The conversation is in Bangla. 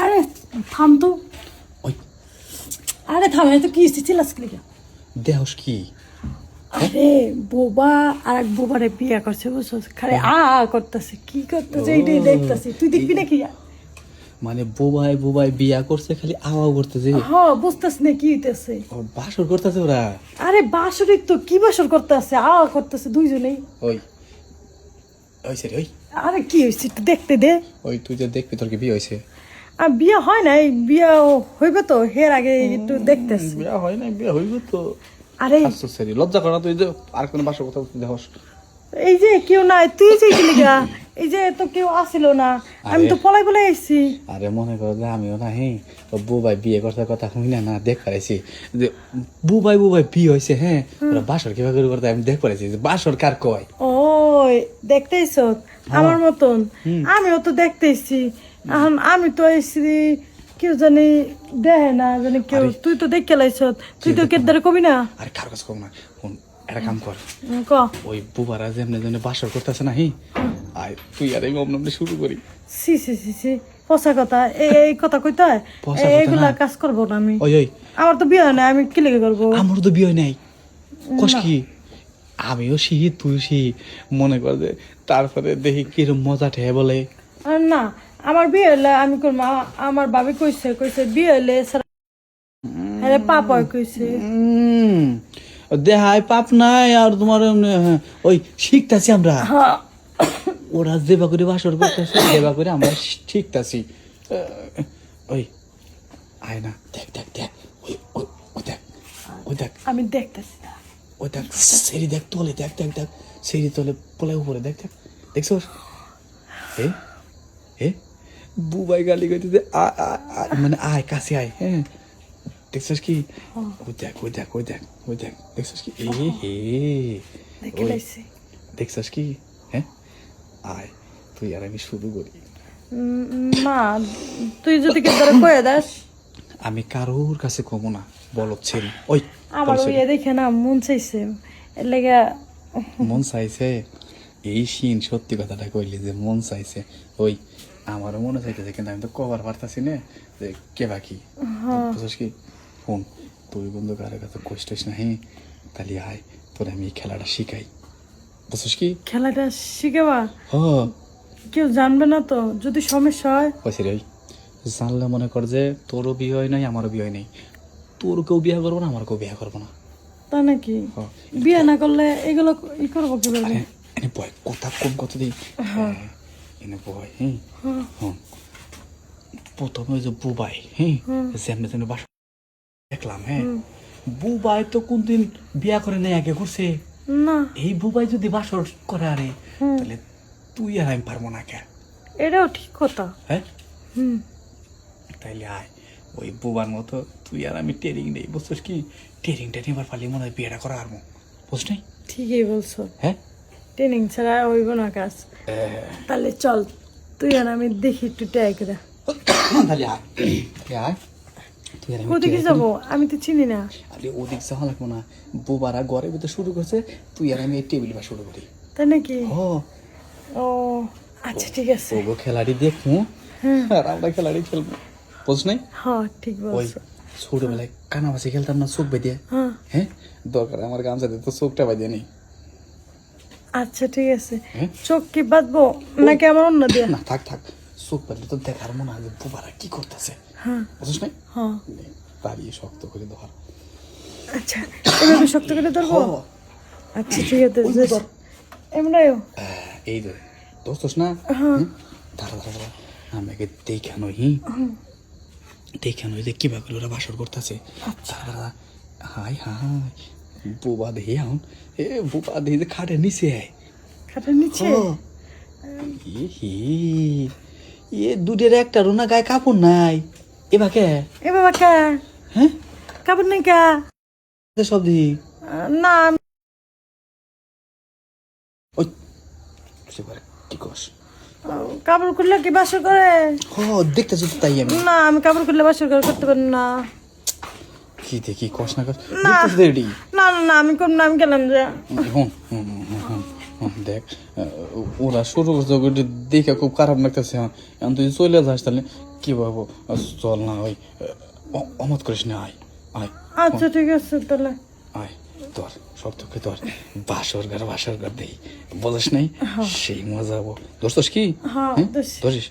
আরে থাম তো। আরে থাম, তো কি চিল্লাস কি? দেহস কি? আরে বোবা আর এক বোবারে বিয়া করছে, বুঝছস? খালি করতেছে, কি করতেছে এইটাই দেখতেছি। তুই দেখবি নাকি? মানে বুবাই বিয়া করছে, খালি আওয়াও করতেছে। হ্যাঁ, বুঝতেছ না কি হইতেছে? বাসর করতেছে ওরা। আরে বাসরিক তো কি বাসর করতেছে, করতেছে দুইজনেই। ওই ওই আরে কি হয়েছে একটু দেখতে দে। ওই তুই যে দেখবি, তোর কি বিয়ে হয়েছে? আর বিয়া হয় নাই, বিয়া হইবে তো, হের আগে একটু দেখতেছি। বিয়া হয় নাই, বিয়া হইব তো। আরে লজ্জা কর না তুই যে আর কোন বাসর কথা দেখস? এই যে কেউ নাই, তুই চাইছিলি গা, এই যে তো কেউ আসিল না, আমি তো পলাই আইছি। আরে মনে কর যে আমিও না, বুবাই বিয়ে করতে কথা শুনি না দেখ পাইছি যে বুবাই বিয়ে হয়েছে। হ্যাঁ, ওরা বাসর কিভাবে করতে আমি দেখ পাইছি যে বাসর কার কয়। ওই দেখতেইছ আমার মতন, আমিও তো দেখতেইছি। এখন আমি তো আইছি, কেউ জানি দেহে না জানি কেউ। তুই তো দেখে লাইছ, তুই তো কেদারে কবি না। আরে কার কাছে কম না, একটা কাম কর, ক ওই বুবারা যেমনি যেমনি বাসর করতেছে না, আয় তুই আর আমি অমনি শুরু করি। সি সি সি সি পচা কথা, এই কথা কইতে হয়? এইগুলা কাজ করবো না আমি। ওই আমার তো বিয়ে হয় না, আমি কি লেগে করবো? আমার তো বিয়ে নাই। কস কি? আমিও শিহি তুই শিহি, মনে কর যে তারপরে দেখি কিরম মজা ঠে বলে। না, আমার বিয়ে হলে আমি করবো। আমার ভাবি কইছে বিয়ে হলে পাপ হয় কইছে। দেহাই পাপ নাই। আর তোমার ওই শিখতাছি আমরা, ওরা যেবা করে বাসর করতেছে সেবা করে আমরা শিখতাছি। ওই আয় না, দেখ দেখ দেখ, ওই দেখ, ওই দেখ, আমি দেখতেছি না। ওই দেখ সেরি দেখ, তোলে দেখ দেখ দেখ, সেরি তোলে পোলে উপরে দেখ দেখ, দেখছো? বুবাই গালি করতেছে মানে আয় কাছে আয়। হ্যাঁ, দেখছস কি? ওই দেখ ওই দেখ ওই দেখ ওই দেখ, দেখছস কি? দেখছস কি? হ্যাঁ, আয় তুই আর আমি শুরু করি। না, তুই যদি কেদারে কয়ে দাস, আমি কারোর কাছে কমো না, বলছেন। ওই আমার ওই দেখে না মন চাইছে, এর লেগে। মন চাইছে? এই সিন সত্যি কথাটা কইলি যে মন চাইছে। ওই আমারও মনে চাইতেছে, কিন্তু আমি তো কবার পারতাছি না যে কে বাকি। বুঝছিস কি? ফোন তুই বন্ধু কারো কাছে কষ্টিস না, তাহলে আয় তোর আমি এই খেলাটা শিখাই। বুঝছিস কি? খেলাটা শিখাবা? কেউ জানবে না তো যদি সমস্যা হয়? ওই জানলে মনে কর যে তোরও বিয়ে হয় নাই, আমারও বিয়ে হয় নাই, তোর কেউ বিয়ে করবো না, আমার কেউ বিয়ে করবো না। তা নাকি? বিয়ে না করলে এগুলো ই করবো কিভাবে? এনে বয় কথা কোন কথা দিই, এনে বয়। প্রথমে ওই যে বুবাই, যেমনি যেমনি বাসা দেখলাম, বুবাই তো কোনদিন বিয়া করে নাই, আগে করছে না। এই বুবাই যদি বাসর করে আরে, তাহলে তুই আর আমি পারবো না কে? এটাও ঠিক কথা। হ্যাঁ, তাইলে আয় ওই বুবার মতো তুই আর আমি ট্রেনিং নেই। বুঝছিস কি? ট্রেনিংটা নেবার পারলে মনে হয় বিয়েটা করা আর বুঝ নাই? ঠিকই বলছো। হ্যাঁ, ট্রেনিং ছাড়া হইব না কাজ। তাহলে চল তুই আর আমি দেখি একটু ট্রাই করে। তাহলে আয় আয়, তুই আর আমি ওদিকে যাবো? আমি তো চিনি না। আরে ওদিক যাওয়া লাগবো না, বুবারা ঘরে ভিতরে শুরু করছে, তুই আর আমি এই টেবিল বা শুরু করি। তাই নাকি? ও আচ্ছা ঠিক আছে। ও খেলাড়ি দেখবো আর আমরা খেলাড়ি খেলবো। বুঝ নাই? হ্যাঁ ঠিক বলছো। ছোটবেলায় কানামাছি খেলতাম না চোখ বেঁধে। হ্যাঁ, দরকার আমার গামছা দিয়ে তো চোখটা বাঁধিয়ে নেই। আচ্ছা ঠিক আছে, চোখ কি বাঁধবো নাকি আমার অন্য দিয়ে? না থাক থাক, চোখ বাঁধলে তো দেখার মনে হয় যে বুবারা কি করতেছে। বুঝছ নাই? দাঁড়িয়ে শক্ত করে ধর। আচ্ছা, এভাবে শক্ত করে ধরবো? আচ্ছা ঠিক আছে, এমনই এই ধরে দোস্তস না। দাঁড়া দাঁড়া, আমাকে দেখানো দেখানো যে কিভাবে ওরা বাসর করতেছে। হাই হাই, বুবা দেখি এখন বুবা দেখি যে খাটের নিচে খাটের নিচে দুধের একটা রোনা গায়ে কাপড় নাই। এবাকে হ্যাঁ কাপড় নাই কা সব দিই না। কি কস? কাপড় খুললে কি বাসর করে? দেখতেছি তো তাই আমি। না, আমি কাপড় খুললে বাসর করতে পারি না। কি দেখি কস না কস? না না না, আমি করব না, আমি গেলাম যে। দেখ ওরা শুরু করছে ওটা দেখে খুব খারাপ লাগতেছে আমার। এখন তুই চলে যাস তাহলে কি ভাবো? চল না ওই অমত করিস না, আয় আয় আচ্ছা ঠিক আছে তাহলে। আয় তোর সব তোকে তোর বাসর ঘর দেই বলিস নাই সেই মজা হবো। ধরছিস কি? হ্যাঁ হ্যাঁ ধরছি। ধরিস